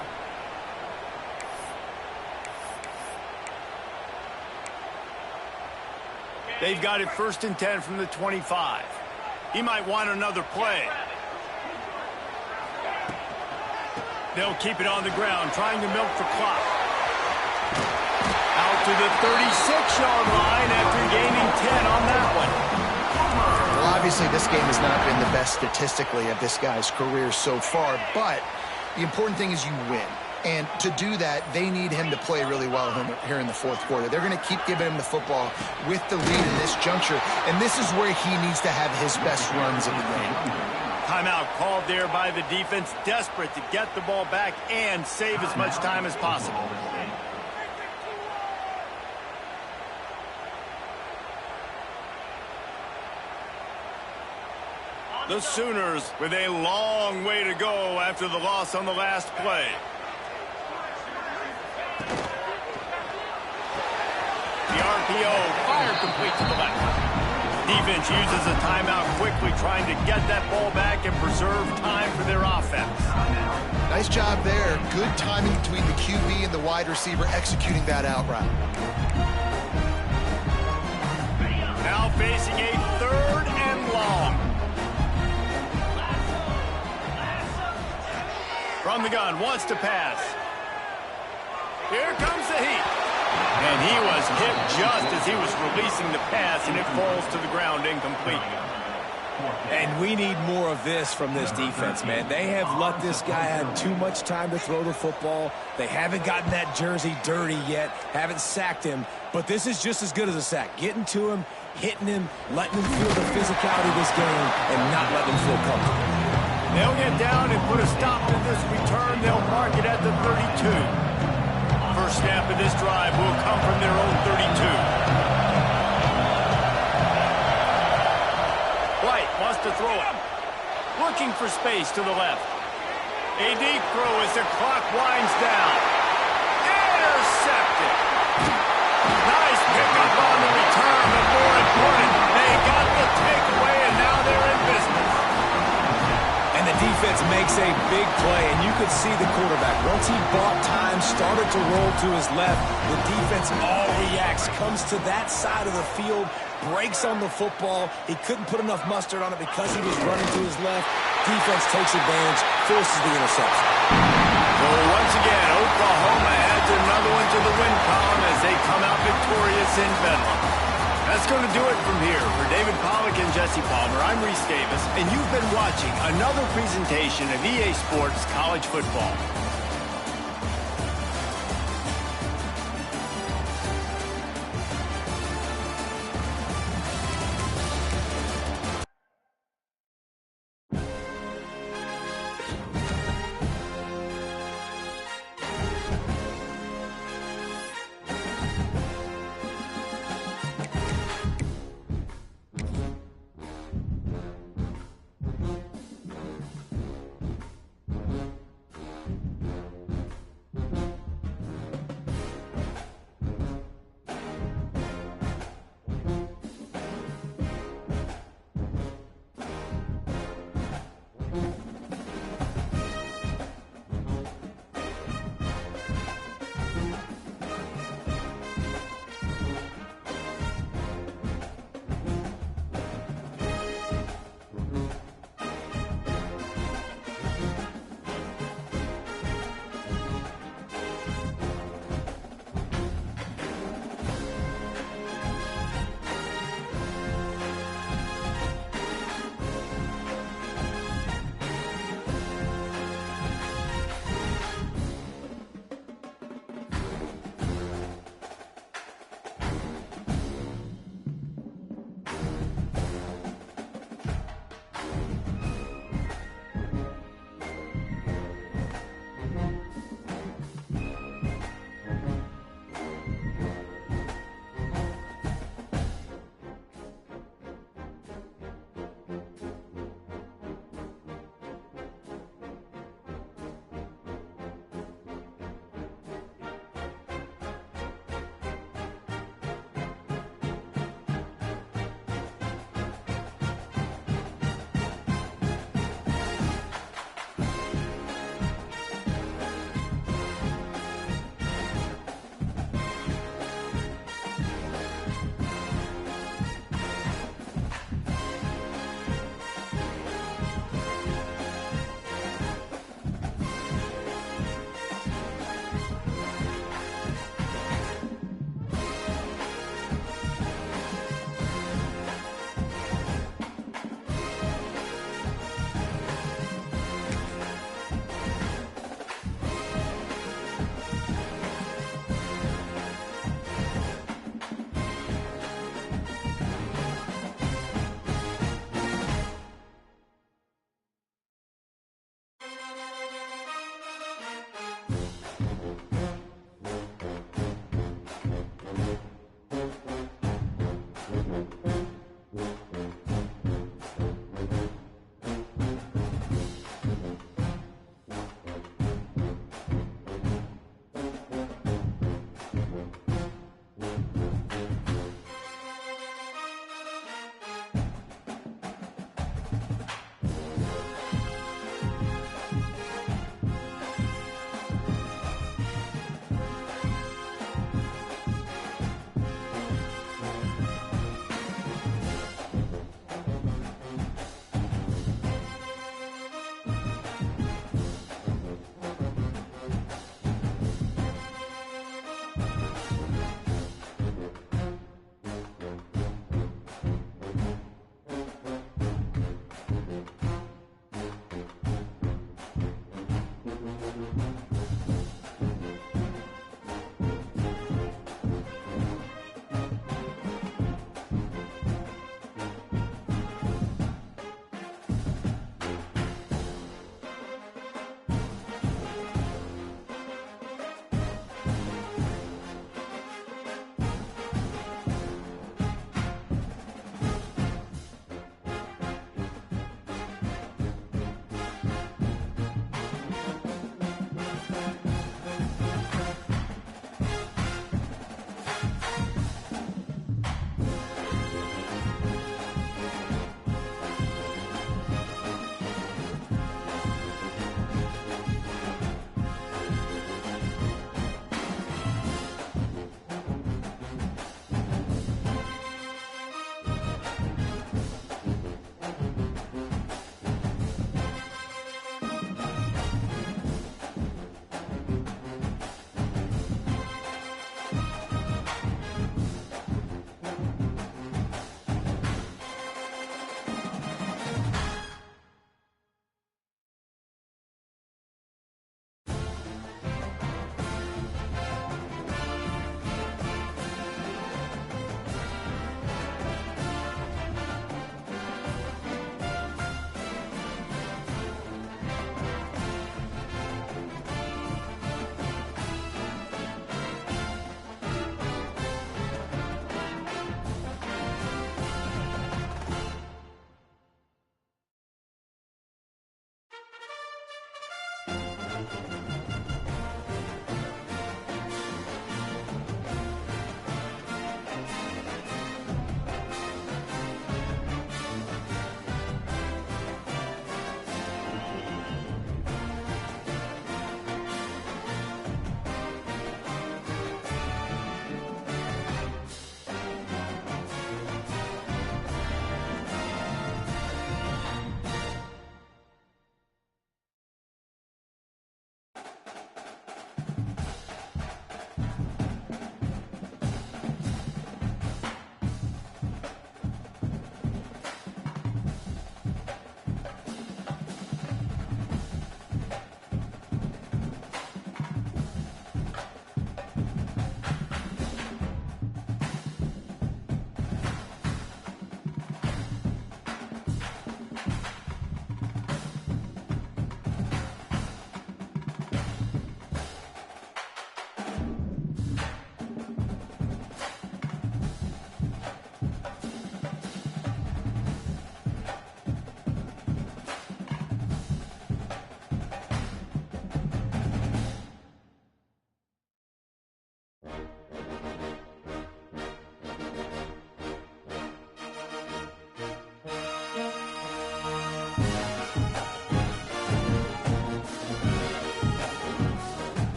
They've got it 1st and 10 from the 25. He might want another play. They'll keep it on the ground, trying to milk the clock. Out to the 36-yard line after gaining 10 on that one. Well, obviously, this game has not been the best statistically of this guy's career so far, but the important thing is you win. And to do that, they need him to play really well here in the fourth quarter. They're going to keep giving him the football with the lead in this juncture, and this is where he needs to have his best runs of the game. Timeout called there by the defense, desperate to get the ball back and save as much time as possible. The Sooners with a long way to go after the loss on the last play. The RPO fired complete to the left. Defense uses a timeout quickly, trying to get that ball back and preserve time for their offense. Nice job there. Good timing between the QB and the wide receiver executing that out route. Now facing a 3rd and long. From the gun, wants to pass. Here comes the heat. And he was hit just as he was releasing the pass, and it falls to the ground incomplete. And we need more of this from this defense, man. They have let this guy have too much time to throw the football. They haven't gotten that jersey dirty yet, haven't sacked him. But this is just as good as a sack. Getting to him, hitting him, letting him feel the physicality of this game, and not letting him feel comfortable. They'll get down and put a stop to this return. They'll mark it at the 32. First snap of this drive will come from their own 32. White wants to throw it. Looking for space to the left. A deep throw as the clock winds down. Intercepted. Nice pickup on the return, but more important, they got the takeaway, and now they're in business. And the defense makes a big play, and you could see the quarterback. Once he bought time, started to roll to his left, the defense all reacts, comes to that side of the field, breaks on the football. He couldn't put enough mustard on it because he was running to his left. Defense takes advantage, forces the interception. So once again, Oklahoma adds another one to the win column as they come out victorious in Bedlam. That's going to do it from here. For David Pollack and Jesse Palmer, I'm Reese Davis, and you've been watching another presentation of EA Sports College Football.